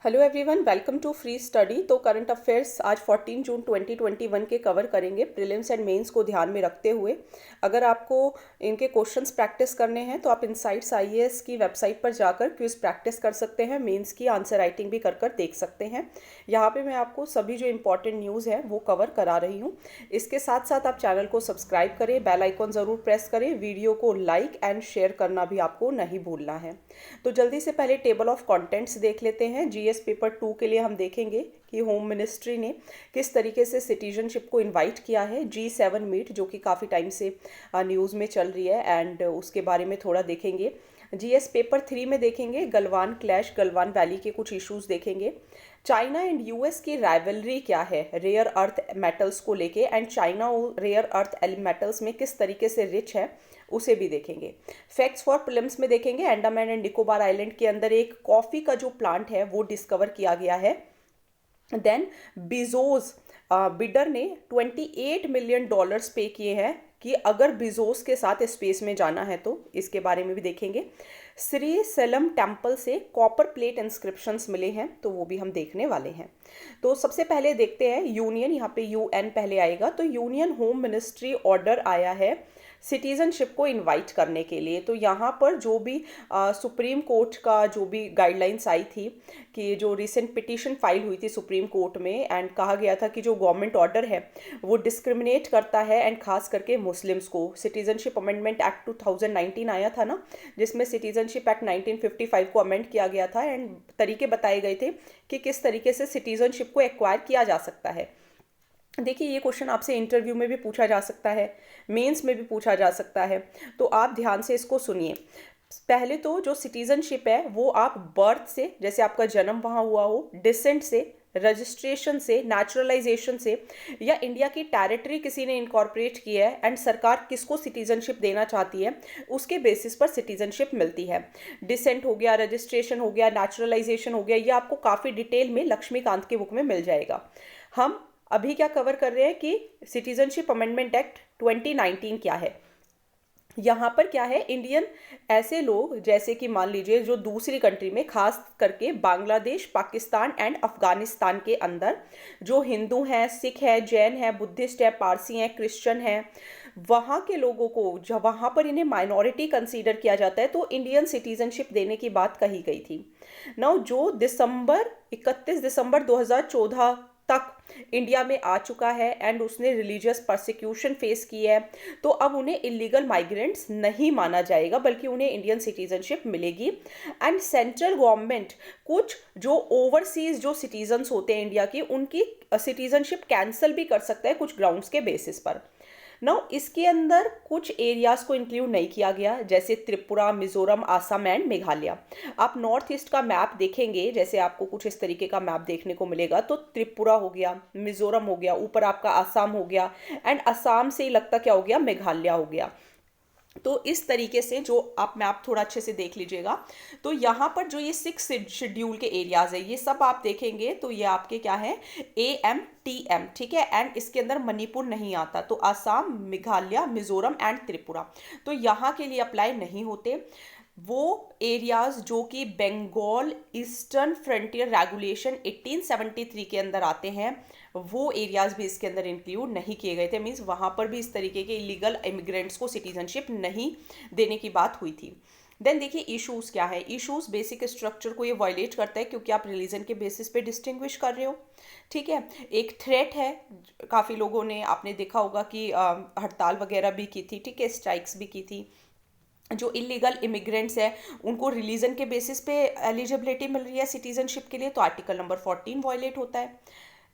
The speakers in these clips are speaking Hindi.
Hello everyone, welcome to free study. तो करंट अफेयर्स आज 14 जून 2021 के कवर करेंगे प्रीलिम्स एंड मेंस को ध्यान में रखते हुए। अगर आपको इनके क्वेश्चंस प्रैक्टिस करने हैं तो आप इनसाइट्स आईएएस की वेबसाइट पर जाकर क्विज प्रैक्टिस कर सकते हैं। मेंस की आंसर राइटिंग भी कर देख सकते हैं। यहाँ पे मैं आपको सभी जो इंपॉर्टेंट न्यूज़ है वो कवर करा रही हूँ। इसके साथ साथ आप चैनल को सब्सक्राइब करें, बेल आइकॉन ज़रूर प्रेस करें, वीडियो को लाइक एंड शेयर करना भी आपको नहीं भूलना है। तो जल्दी से पहले टेबल ऑफ कंटेंट्स देख लेते हैं। जीएस पेपर 2 के लिए हम देखेंगे कि होम मिनिस्ट्री ने किस तरीके से सिटीजनशिप को इनवाइट किया है। G7 मीट जो कि काफ़ी टाइम से न्यूज़ में चल रही है एंड उसके बारे में थोड़ा देखेंगे। जीएस पेपर 3 में देखेंगे गलवान क्लैश, गलवान वैली के कुछ इश्यूज देखेंगे। चाइना एंड यूएस की राइवलरी क्या है रेयर अर्थ मेटल्स को लेके, and China rare earth metals में किस तरीके से रिच है उसे भी देखेंगे। फैक्ट्स फॉर प्रीलिम्स में देखेंगे अंडमान एंड निकोबार आइलैंड के अंदर एक कॉफ़ी का जो प्लांट है वो डिस्कवर किया गया है। देन बिजोस बिडर ने $28 मिलियन पे किए हैं कि अगर बिजोस के साथ स्पेस में जाना है तो इसके बारे में भी देखेंगे। श्री सेलम टेम्पल से कॉपर प्लेट इंस्क्रिप्शंस मिले हैं तो वो भी हम देखने वाले हैं। तो सबसे पहले देखते हैं यूनियन, यहाँ पे यूएन पहले आएगा। तो यूनियन होम मिनिस्ट्री ऑर्डर आया है सिटीजनशिप को इनवाइट करने के लिए। तो यहाँ पर जो भी सुप्रीम कोर्ट का जो भी गाइडलाइंस आई थी कि जो रिसेंट पिटीशन फाइल हुई थी सुप्रीम कोर्ट में, एंड कहा गया था कि जो गवर्नमेंट ऑर्डर है वो डिस्क्रिमिनेट करता है एंड खास करके मुस्लिम्स को। सिटीजनशिप अमेंडमेंट एक्ट 2019 आया था ना, जिसमें सिटीजनशिप एक्ट 1955 को अमेंड किया गया था एंड तरीके बताए गए थे कि किस तरीके से सिटीजनशिप को एक्वायर किया जा सकता है। देखिए, ये क्वेश्चन आपसे इंटरव्यू में भी पूछा जा सकता है, मेंस में भी पूछा जा सकता है, तो आप ध्यान से इसको सुनिए। पहले तो जो सिटीजनशिप है वो आप बर्थ से, जैसे आपका जन्म वहाँ हुआ हो, डिसेंट से, रजिस्ट्रेशन से, नेचुरलाइजेशन से, या इंडिया की टेरिटरी किसी ने इनकॉर्पोरेट की है एंड सरकार किसको सिटीजनशिप देना चाहती है उसके बेसिस पर सिटीजनशिप मिलती है। डिसेंट हो गया, रजिस्ट्रेशन हो गया, नेचुरलाइजेशन हो गया, ये आपको काफ़ी डिटेल में लक्ष्मीकांत की बुक में मिल जाएगा। हम अभी क्या कवर कर रहे हैं कि सिटीजनशिप अमेंडमेंट एक्ट 2019 क्या है। यहाँ पर क्या है, इंडियन ऐसे लोग जैसे कि मान लीजिए जो दूसरी कंट्री में, खास करके बांग्लादेश, पाकिस्तान एंड अफगानिस्तान के अंदर जो हिंदू हैं, सिख है, जैन है, बुद्धिस्ट है, पारसी हैं, क्रिश्चियन हैं, वहाँ के लोगों को जब वहाँ पर इन्हें माइनॉरिटी कंसीडर किया जाता है तो इंडियन सिटीजनशिप देने की बात कही गई थी। नाउ जो 31 दिसंबर 2014 तक इंडिया में आ चुका है एंड उसने रिलीजियस परसिक्यूशन फेस की है, तो अब उन्हें इलीगल माइग्रेंट्स नहीं माना जाएगा बल्कि उन्हें इंडियन सिटीजनशिप मिलेगी। एंड सेंट्रल गवर्नमेंट कुछ जो ओवरसीज जो सिटीजन्स होते हैं इंडिया की, उनकी सिटीजनशिप कैंसिल भी कर सकता है कुछ ग्राउंड्स के बेसिस पर। नाउ इसके अंदर कुछ एरियाज को इंक्लूड नहीं किया गया, जैसे त्रिपुरा, मिजोरम, आसाम एंड मेघालय। आप नॉर्थ ईस्ट का मैप देखेंगे, जैसे आपको कुछ इस तरीके का मैप देखने को मिलेगा, तो त्रिपुरा हो गया, मिजोरम हो गया, ऊपर आपका आसाम हो गया, एंड आसाम से ही लगता क्या हो गया, मेघालय हो गया। तो इस तरीके से जो आप मैप थोड़ा अच्छे से देख लीजिएगा, तो यहाँ पर जो ये 6 शेड्यूल के एरियाज है ये सब आप देखेंगे तो ये आपके क्या है, AMTM, ठीक है। एंड इसके अंदर मणिपुर नहीं आता, तो आसाम, मेघालय, मिजोरम एंड त्रिपुरा तो यहाँ के लिए अप्लाई नहीं होते। वो एरियाज जो कि बंगाल ईस्टर्न फ्रंटियर रेगुलेशन 1873 के अंदर आते हैं, वो एरियाज भी इसके अंदर इंक्लूड नहीं किए गए थे। मीन्स वहाँ पर भी इस तरीके के इलीगल इमिग्रेंट्स को सिटीजनशिप नहीं देने की बात हुई थी। देन देखिए इश्यूज क्या है। इश्यूज बेसिक स्ट्रक्चर को ये वायलेट करता है क्योंकि आप रिलीजन के बेसिस पे डिस्टिंग्विश कर रहे हो, ठीक है। एक थ्रेट है, काफ़ी लोगों ने, आपने देखा होगा कि हड़ताल वगैरह भी की थी, ठीक है, स्ट्राइक्स भी की थी। जो इलीगल इमिग्रेंट्स है उनको रिलीजन के बेसिस पे एलिजिबिलिटी मिल रही है सिटीजनशिप के लिए, तो आर्टिकल नंबर 14 वायलेट होता है,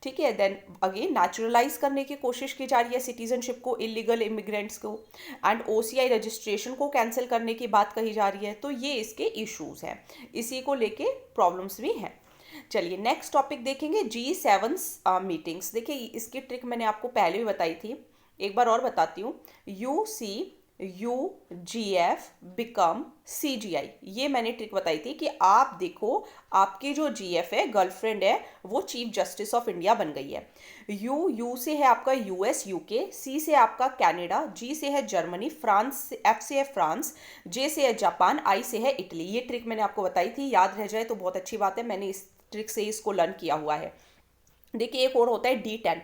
ठीक है। देन अगेन नेचुरलाइज करने की कोशिश की जा रही है सिटीजनशिप को, इलीगल इमिग्रेंट्स को, एंड OCI रजिस्ट्रेशन को कैंसिल करने की बात कही जा रही है। तो ये इसके इश्यूज हैं, इसी को लेके प्रॉब्लम्स भी हैं। चलिए नेक्स्ट टॉपिक देखेंगे, G7 मीटिंग्स। देखिए इसकी ट्रिक मैंने आपको पहले भी बताई थी, एक बार और बताती हूँ। UGF बिकम CGI, ये मैंने ट्रिक बताई थी कि आप देखो आपकी जो GF है, गर्लफ्रेंड है, वो चीफ जस्टिस ऑफ इंडिया बन गई है। यू से है आपका US UK, C से आपका कनाडा, G से है जर्मनी, फ्रांस, F से है फ्रांस, J से है जापान, I से है इटली। ये ट्रिक मैंने आपको बताई थी, याद रह जाए तो बहुत अच्छी बात है, मैंने इस ट्रिक से इसको लर्न किया हुआ है। देखिए एक और होता है D10।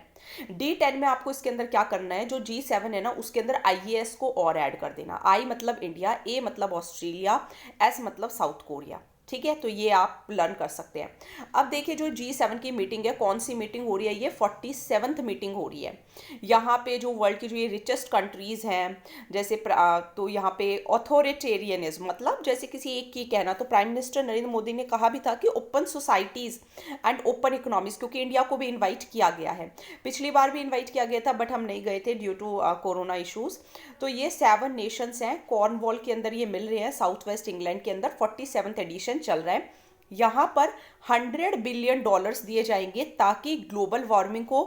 D10 में आपको इसके अंदर क्या करना है, जो G7 है ना उसके अंदर IAS को और ऐड कर देना। I मतलब इंडिया, A मतलब ऑस्ट्रेलिया, S मतलब साउथ कोरिया। ठीक है, तो ये आप लर्न कर सकते हैं। अब देखिए जो G7 की मीटिंग है, कौन सी मीटिंग हो रही है, ये 47th मीटिंग हो रही है। यहाँ पे जो वर्ल्ड की जो ये रिचेस्ट कंट्रीज हैं, जैसे तो यहाँ पे ऑथोरिटेरियनिज्म मतलब जैसे किसी एक की कहना, तो प्राइम मिनिस्टर नरेंद्र मोदी ने कहा भी था कि open societies and open economies, क्योंकि इंडिया को भी इनवाइट किया गया है। पिछली बार भी इनवाइट किया गया था बट हम नहीं गए थे ड्यू टू कोरोना इशूज़। तो ये 7 नेशंस हैं, कॉर्नवॉल के अंदर ये मिल रहे हैं, साउथ वेस्ट इंग्लैंड के अंदर 47th एडिशन चल रहा है। यहाँ पर $100 बिलियन दिए जाएंगे ताकि ग्लोबल वार्मिंग को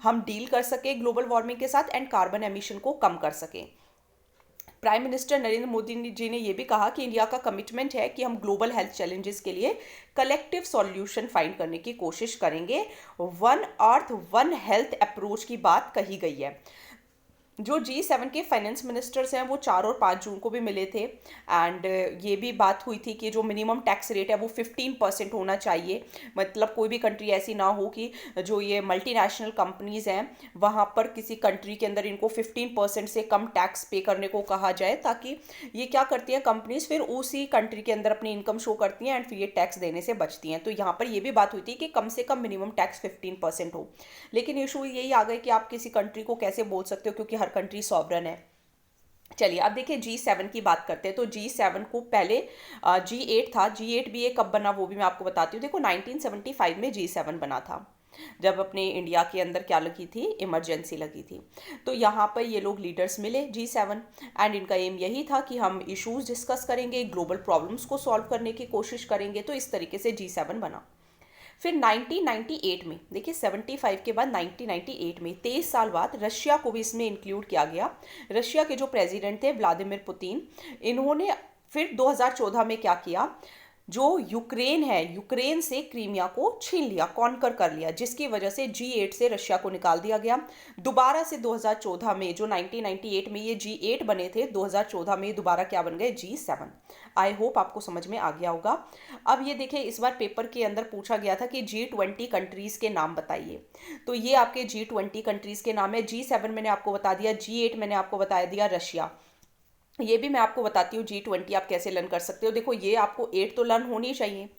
हम डील कर सके, ग्लोबल वार्मिंग के साथ, एंड कार्बन एमिशन को कम कर सकें। प्राइम मिनिस्टर नरेंद्र मोदी जी ने यह भी कहा कि इंडिया का कमिटमेंट है कि हम ग्लोबल हेल्थ चैलेंजेस के लिए कलेक्टिव सॉल्यूशन फाइंड करने की कोशिश करेंगे। One earth one health approach की बात कही गई है। जो G7 के फाइनेंस मिनिस्टर्स हैं वो 4 और 5 जून को भी मिले थे, एंड ये भी बात हुई थी कि जो मिनिमम टैक्स रेट है वो 15% होना चाहिए। मतलब कोई भी कंट्री ऐसी ना हो कि जो ये मल्टीनेशनल कंपनीज हैं वहाँ पर किसी कंट्री के अंदर इनको 15% से कम टैक्स पे करने को कहा जाए, ताकि ये क्या करती हैं कंपनीज, फिर उसी कंट्री के अंदर अपनी इनकम शो करती हैं एंड फिर ये टैक्स देने से बचती हैं। तो यहाँ पर ये भी बात हुई थी कि कम से कम मिनिमम टैक्स 15% हो। लेकिन इशू यही आ गया कि आप किसी कंट्री को कैसे बोल सकते हो, क्योंकि हर कंट्री सॉवरन है। चलिए अब देखिए G7 की बात करते हैं। तो G7 को पहले G8 था। G8 भी ये कब बना वो भी मैं आपको बताती हूँ। देखो 1975 में G7 बना था, जब अपने इंडिया के अंदर क्या लगी थी, इमरजेंसी लगी थी। तो यहाँ पर ये लोग लीडर्स मिले G7, एंड इनका एम यही था कि हम इश्यूज डिस्कस करेंगे, ग्लोबल प्रॉब्लम्स को सॉल्व करने की कोशिश करेंगे। तो इस तरीके से G7 बना। फिर 1998 में, देखिए 75 के बाद 1998 में 23 साल बाद रशिया को भी इसमें इंक्लूड किया गया। रशिया के जो प्रेसिडेंट थे व्लादिमीर पुतिन, इन्होंने फिर 2014 में क्या किया, जो यूक्रेन है, यूक्रेन से क्रीमिया को छीन लिया, कॉन्कर कर लिया, जिसकी वजह से G8 से रशिया को निकाल दिया गया। दोबारा से 2014 में, जो 1998 में ये G8 बने थे, 2014 में दोबारा क्या बन गए, G7। आई होप आपको समझ में आ गया होगा। अब ये देखिए इस बार पेपर के अंदर पूछा गया था कि G20 कंट्रीज के नाम बताइए। तो ये आपके G20 कंट्रीज के नाम है। G7 मैंने आपको बता दिया, G8 मैंने आपको बता दिया रशिया। ये भी मैं आपको बताती हूँ G20 आप कैसे लर्न कर सकते हो। देखो ये आपको 8 तो लर्न होनी चाहिए,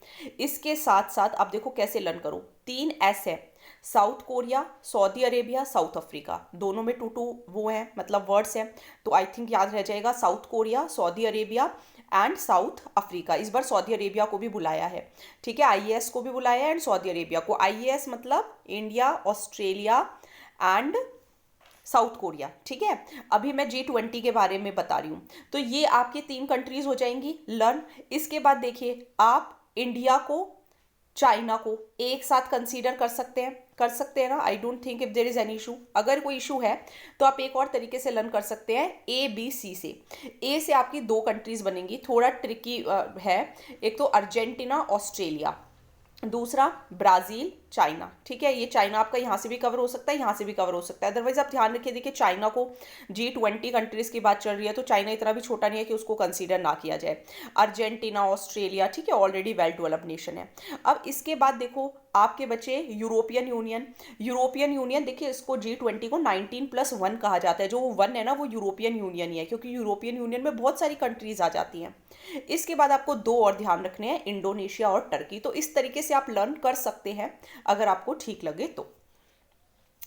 इसके साथ साथ आप देखो कैसे लर्न करो। 3 S है, south Korea, Saudi Arabia, south Africa, दोनों में 2 2 वो हैं, मतलब वर्ड्स हैं। तो आई थिंक याद रह जाएगा, south Korea, Saudi Arabia and south Africa. इस बार सऊदी अरेबिया को भी बुलाया है, ठीक है, IAS को भी बुलाया है एंड सऊदी अरेबिया को। IAS मतलब India, Australia and south Korea, ठीक है। अभी मैं G20 के बारे में बता रही हूँ। तो ये आपकी 3 कंट्रीज हो जाएंगी लर्न। इसके बाद देखिए आप इंडिया को, चाइना को एक साथ कंसीडर कर सकते हैं ना। I don't think if there is any issue. अगर कोई इशू है तो आप एक और तरीके से लर्न कर सकते हैं, ABC से। ए से आपकी 2 कंट्रीज बनेंगी, थोड़ा ट्रिकी है। एक तो अर्जेंटीना, ऑस्ट्रेलिया, दूसरा ब्राज़ील, चाइना, ठीक है। ये चाइना आपका यहाँ से भी कवर हो सकता है, यहाँ से भी कवर हो सकता है। अदरवाइज आप ध्यान रखिए, देखिए चाइना को, G20 कंट्रीज़ की बात चल रही है तो चाइना इतना भी छोटा नहीं है कि उसको कंसीडर ना किया जाए। अर्जेंटीना, ऑस्ट्रेलिया, ठीक है, ऑलरेडी वेल डेवलप्ड नेशन है। अब इसके बाद देखो आपके बचे यूरोपियन यूनियन। यूरोपियन यूनियन देखिए इसको G20 को 19+1 कहा जाता है। जो 1 है ना वो यूरोपियन यूनियन ही है, क्योंकि यूरोपियन यूनियन में बहुत सारी कंट्रीज आ जाती हैं। इसके बाद आपको 2 और ध्यान रखने हैं, इंडोनेशिया और टर्की। तो इस तरीके से आप लर्न कर सकते हैं अगर आपको ठीक लगे तो।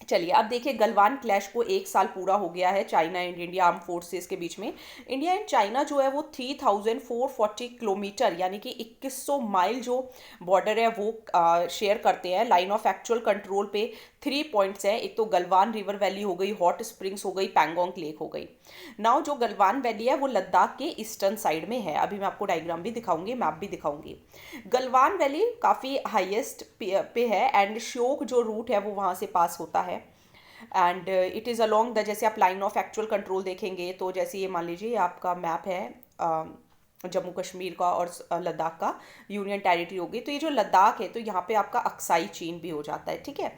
चलिए अब देखिए गलवान क्लैश को 1 साल पूरा हो गया है China and India arm forces के बीच में। इंडिया एंड चाइना जो है वो 3440 किलोमीटर यानी कि 2100 माइल जो बॉर्डर है वो शेयर करते हैं। लाइन ऑफ एक्चुअल कंट्रोल पे 3 पॉइंट्स हैं। एक तो गलवान रिवर वैली हो गई, हॉट स्प्रिंग्स हो गई, पैंगोंग लेक हो गई। नाउ जो गलवान वैली है वो लद्दाख के ईस्टर्न साइड में है। अभी मैं आपको डायग्राम भी दिखाऊंगी, मैप भी दिखाऊंगी। गलवान वैली काफ़ी हाईएस्ट पे है एंड श्योक जो रूट है वो वहाँ से पास होता है। And it is along the, जैसे आप लाइन ऑफ एक्चुअल कंट्रोल देखेंगे तो जैसे ये मान लीजिए आपका मैप है जम्मू कश्मीर का और लद्दाख का यूनियन टेरिटरी होगी। तो ये जो लद्दाख है तो यहाँ पे आपका अक्साई चीन भी हो जाता है, ठीक है।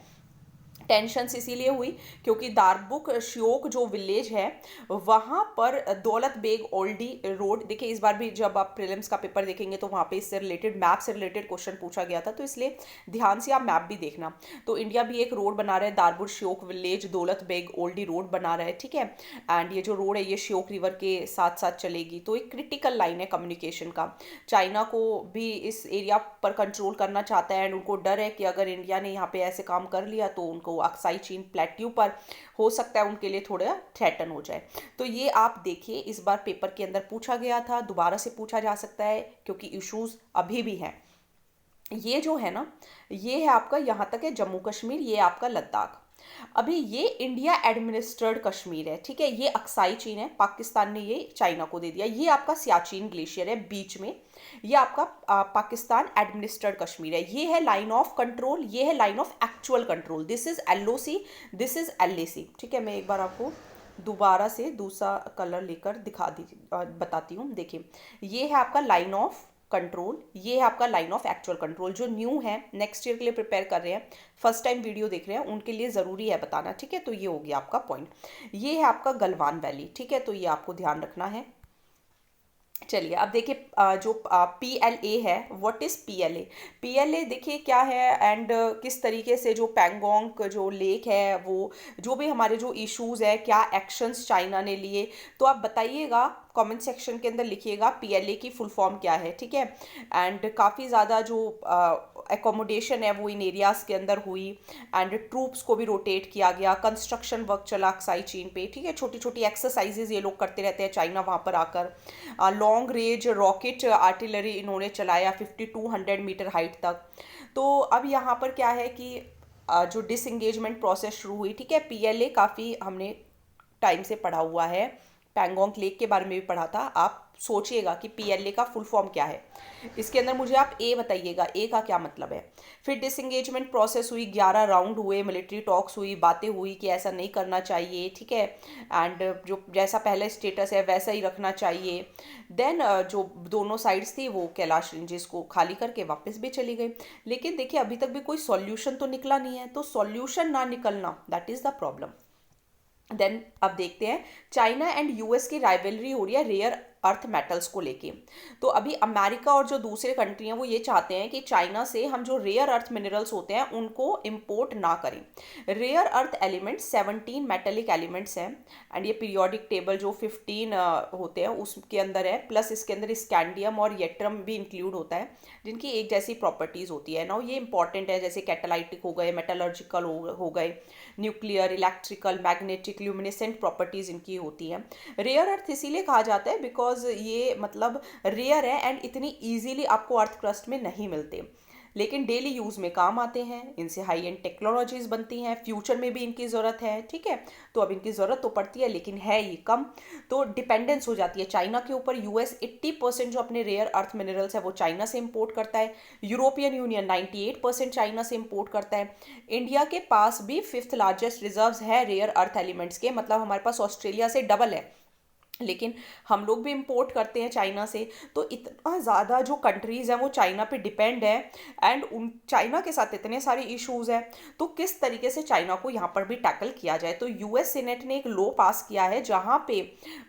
टेंशन्स इसीलिए हुई क्योंकि दारबुक श्योक जो विलेज है वहाँ पर दौलत बेग ओल्डी रोड, देखिए इस बार भी जब आप प्रीलिम्स का पेपर देखेंगे तो वहाँ पे इससे रिलेटेड मैप से रिलेटेड क्वेश्चन पूछा गया था, तो इसलिए ध्यान से आप मैप भी देखना। तो इंडिया भी एक रोड बना रहा है, दारबुक श्योक विलेज दौलत बेग ओल्डी रोड बना रहा है, ठीक है। एंड ये जो रोड है ये श्योक रिवर के साथ साथ चलेगी, तो एक क्रिटिकल लाइन है कम्युनिकेशन का। चाइना को भी इस एरिया पर कंट्रोल करना चाहता है एंड उनको डर है कि अगर इंडिया ने यहाँ पे ऐसे काम कर लिया तो उनको अक्साई चीन प्लेट्यू पर हो सकता है उनके लिए थोड़ा थ्रेटन हो जाए। तो ये आप देखिए इस बार पेपर के अंदर पूछा गया था, दोबारा से पूछा जा सकता है क्योंकि इश्यूज अभी भी हैं। ये जो है ना, ये है आपका, यहाँ तक है जम्मू कश्मीर, ये आपका लद्दाख। अभी ये इंडिया एडमिनिस्ट्रेड कश्मीर है, ठीक है। ये अक्साई चीन है, पाकिस्तान ने ये चाइना को दे दिया। ये आपका सियाचिन ग्लेशियर है बीच में, ये आपका पाकिस्तान एडमिनिस्ट्रेड कश्मीर है। ये है लाइन ऑफ कंट्रोल, ये है line of actual control. This is LOC, this is LAC, ठीक है। मैं एक बार आपको दोबारा से दूसरा कलर लेकर दिखा दी बताती हूँ। देखिए ये है आपका लाइन ऑफ कंट्रोल, ये है आपका लाइन ऑफ एक्चुअल कंट्रोल। जो न्यू है नेक्स्ट ईयर के लिए प्रिपेयर कर रहे हैं, फर्स्ट टाइम वीडियो देख रहे हैं, उनके लिए ज़रूरी है बताना, ठीक है। तो ये हो गया आपका पॉइंट। ये है आपका गलवान वैली, ठीक है, तो ये आपको ध्यान रखना है। चलिए अब देखिए जो PLA है, व्हाट इज़ PLA देखिए क्या है एंड किस तरीके से जो पैंगोंग जो लेक है वो जो भी हमारे जो इश्यूज़ है, क्या एक्शंस चाइना ने लिए, तो आप बताइएगा कमेंट सेक्शन के अंदर, लिखिएगा PLA की फुल फॉर्म क्या है, ठीक है। एंड काफ़ी ज़्यादा जो एकोमोडेशन है वो इन एरियाज़ के अंदर हुई एंड ट्रूप्स को भी रोटेट किया गया, कंस्ट्रक्शन वर्क चला अक्साई चीन पे, ठीक है। छोटी छोटी एक्सरसाइजेज ये लोग करते रहते हैं चाइना वहाँ पर आकर। लॉन्ग रेंज रॉकेट आर्टिलरी इन्होंने चलाया 5200 मीटर हाइट तक। तो अब यहाँ पर क्या है कि जो डिसएंगेजमेंट प्रोसेस शुरू हुई, ठीक है। PLA काफ़ी हमने टाइम से पढ़ा हुआ है, पैंगोंग लेक के बारे में भी पढ़ा था। आप सोचिएगा कि PLA का फुल फॉर्म क्या है, इसके अंदर मुझे आप A बताइएगा, A का क्या मतलब है। फिर डिसएंगेजमेंट प्रोसेस हुई, 11 राउंड हुए, मिलिट्री टॉक्स हुई, बातें हुई कि ऐसा नहीं करना चाहिए, ठीक है। एंड जो जैसा पहले स्टेटस है वैसा ही रखना चाहिए। देन जो दोनों साइड्स थी वो कैलाश रेंजेस को खाली करके वापस भी चली गई। लेकिन देखिए अभी तक भी कोई सॉल्यूशन तो निकला नहीं है, तो सॉल्यूशन ना निकलना that is the problem. Then अब देखते हैं चाइना एंड US की राइवलरी हो रही है रेयर अर्थ मेटल्स को लेके। तो अभी अमेरिका और जो दूसरे कंट्री हैं वो ये चाहते हैं कि चाइना से हम जो रेयर अर्थ मिनरल्स होते हैं उनको इंपोर्ट ना करें। Rare earth elements 17 metallic elements हैं एंड ये पीरियोडिक टेबल जो 15 होते हैं उसके अंदर है, प्लस इसके अंदर स्कैंडियम और येट्रम भी इंक्लूड होता है जिनकी एक जैसी प्रॉपर्टीज़ होती है ना। ये इंपॉर्टेंट है, जैसे कैटालाइटिक हो गए, मेटलर्जिकल हो गए, nuclear, electrical, magnetic, luminescent properties इनकी होती हैं। रेयर अर्थ इसीलिए कहा जाता है बिकॉज ये मतलब रेयर है एंड इतनी इजीली आपको अर्थ क्रस्ट में नहीं मिलते, लेकिन डेली यूज़ में काम आते हैं, इनसे हाई एंड टेक्नोलॉजीज बनती हैं, फ्यूचर में भी इनकी ज़रूरत है, ठीक है। तो अब इनकी ज़रूरत तो पड़ती है लेकिन है ये कम, तो डिपेंडेंस हो जाती है चाइना के ऊपर। US 80% जो अपने रेयर अर्थ मिनरल्स है वो चाइना से इंपोर्ट करता है। यूरोपियन यूनियन 98% चाइना से इंपोर्ट करता है। इंडिया के पास भी 5th लार्जेस्ट रिजर्व्स है रेयर अर्थ एलिमेंट्स के, मतलब हमारे पास ऑस्ट्रेलिया से डबल है, लेकिन हम लोग भी इंपोर्ट करते हैं चाइना से। तो इतना ज़्यादा जो कंट्रीज़ हैं वो चाइना पे डिपेंड है एंड उन चाइना के साथ इतने सारे इश्यूज़ हैं, तो किस तरीके से चाइना को यहाँ पर भी टैकल किया जाए। तो US सीनेट ने एक लॉ पास किया है जहाँ पे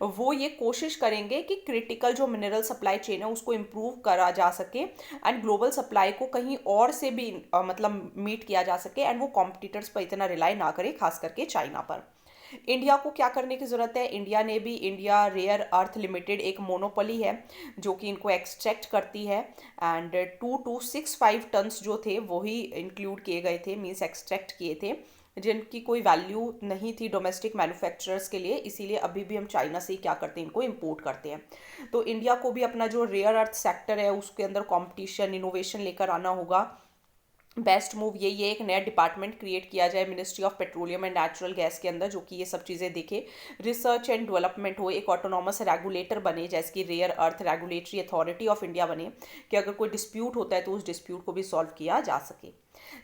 वो ये कोशिश करेंगे कि क्रिटिकल जो मिनरल सप्लाई चेन है उसको इम्प्रूव करा जा सके एंड ग्लोबल सप्लाई को कहीं और से भी मतलब मीट किया जा सके एंड वो कॉम्पिटिटर्स पर इतना रिलाई ना करे, खास करके चाइना पर। इंडिया को क्या करने की ज़रूरत है, इंडिया ने भी, इंडिया रेयर अर्थ लिमिटेड एक मोनोपोली है जो कि इनको एक्सट्रैक्ट करती है एंड 2265 टन्स जो थे वही इंक्लूड किए गए थे, मीन्स एक्सट्रैक्ट किए थे, जिनकी कोई वैल्यू नहीं थी डोमेस्टिक मैन्युफैक्चरर्स के लिए, इसीलिए अभी भी हम चाइना से ही क्या करते हैं, इनको इंपोर्ट करते हैं। तो इंडिया को भी अपना जो रेयर अर्थ सेक्टर है उसके अंदर कंपटीशन, इनोवेशन लेकर आना होगा। बेस्ट मूव यही है एक नया डिपार्टमेंट क्रिएट किया जाए ministry of petroleum and natural gas के अंदर, जो कि ये सब चीज़ें देखे, रिसर्च एंड डेवलपमेंट हो, एक ऑटोनॉमस रेगुलेटर बने जैसे कि rare earth regulatory authority of India बने कि अगर कोई डिस्प्यूट होता है तो उस डिस्प्यूट को भी सॉल्व किया जा सके।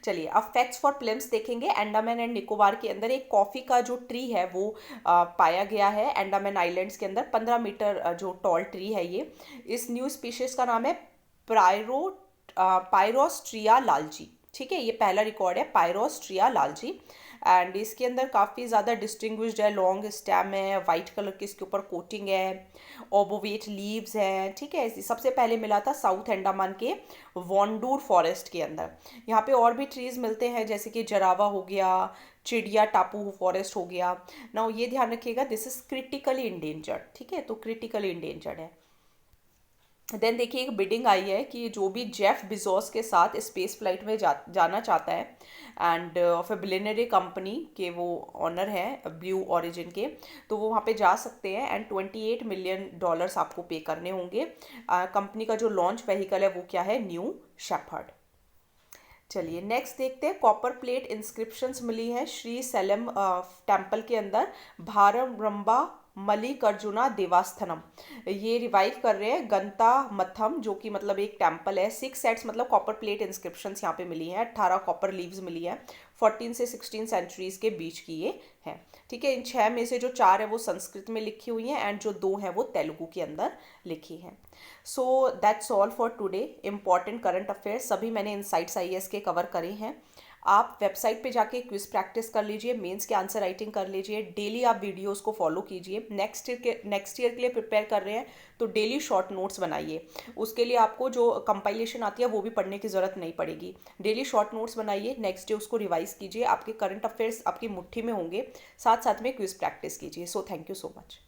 चलिए अब फैक्ट्स फॉर प्लेम्स देखेंगे। अंडमान एंड निकोबार के अंदर एक कॉफ़ी का जो ट्री है वो पाया गया है अंडमान आइलैंड्स के अंदर, 15 मीटर जो टॉल ट्री है ये। इस न्यू स्पीशीज का नाम है पायरोस्ट्रिया लालजी, ठीक है। ये पहला रिकॉर्ड है पायरोस्ट्रिया लालजी एंड इसके अंदर काफ़ी ज़्यादा डिस्टिंग्विश्ड है, लॉन्ग स्टेम है, वाइट कलर की इसके ऊपर कोटिंग है, ओबोवेट लीव्स हैं, ठीक है। सबसे पहले मिला था साउथ अंडमान के वॉन्डूर फॉरेस्ट के अंदर। यहाँ पे और भी ट्रीज मिलते हैं जैसे कि जरावा हो गया, चिड़िया टापू फॉरेस्ट हो गया। ना ये ध्यान रखिएगा, दिस इज क्रिटिकली इंडेंजर्ड, ठीक है, तो क्रिटिकली इंडेंजर्ड है। देन देखिए एक बिडिंग आई है कि जो भी जेफ बिजोस के साथ स्पेस फ्लाइट में जाना चाहता है end of A billionaire company के वो ऑनर है ब्लू ओरिजिन के, तो वो वहाँ पे जा सकते हैं एंड $28 मिलियन आपको पे करने होंगे। कंपनी का जो लॉन्च व्हीकल है वो क्या है, न्यू शेपर्ड। चलिए नेक्स्ट देखते हैं, कॉपर प्लेट इंस्क्रिप्शंस मिली है श्री सैलम टेम्पल के अंदर, भारम्बा मल्लिकार्जुना देवास्थानम। ये रिवाइव कर रहे हैं गंता मथम, जो कि मतलब एक टेम्पल है। 6 सेट्स मतलब कॉपर प्लेट इंस्क्रिप्शंस यहाँ पे मिली हैं, 18 कॉपर लीव्स मिली है, 14 से 16 सेंचुरीज के बीच की ये है, ठीक है। इन 6 में से जो 4 है वो संस्कृत में लिखी हुई हैं एंड जो 2 है वो तेलुगु के अंदर लिखी हैं। So that's all for today. Important current affairs सभी मैंने इनसाइट्स आईएएस के कवर करे हैं। आप वेबसाइट पे जाके क्विज प्रैक्टिस कर लीजिए, मेंस के आंसर राइटिंग कर लीजिए, डेली आप वीडियोस को फॉलो कीजिए। नेक्स्ट ईयर के लिए प्रिपेयर कर रहे हैं तो डेली शॉर्ट नोट्स बनाइए, उसके लिए आपको जो कंपाइलेशन आती है वो भी पढ़ने की ज़रूरत नहीं पड़ेगी। डेली शॉर्ट नोट्स बनाइए, नेक्स्ट डे उसको रिवाइज कीजिए, आपके करंट अफेयर्स आपकी मुट्ठी में होंगे, साथ साथ में क्विज प्रैक्टिस कीजिए। So thank you so much.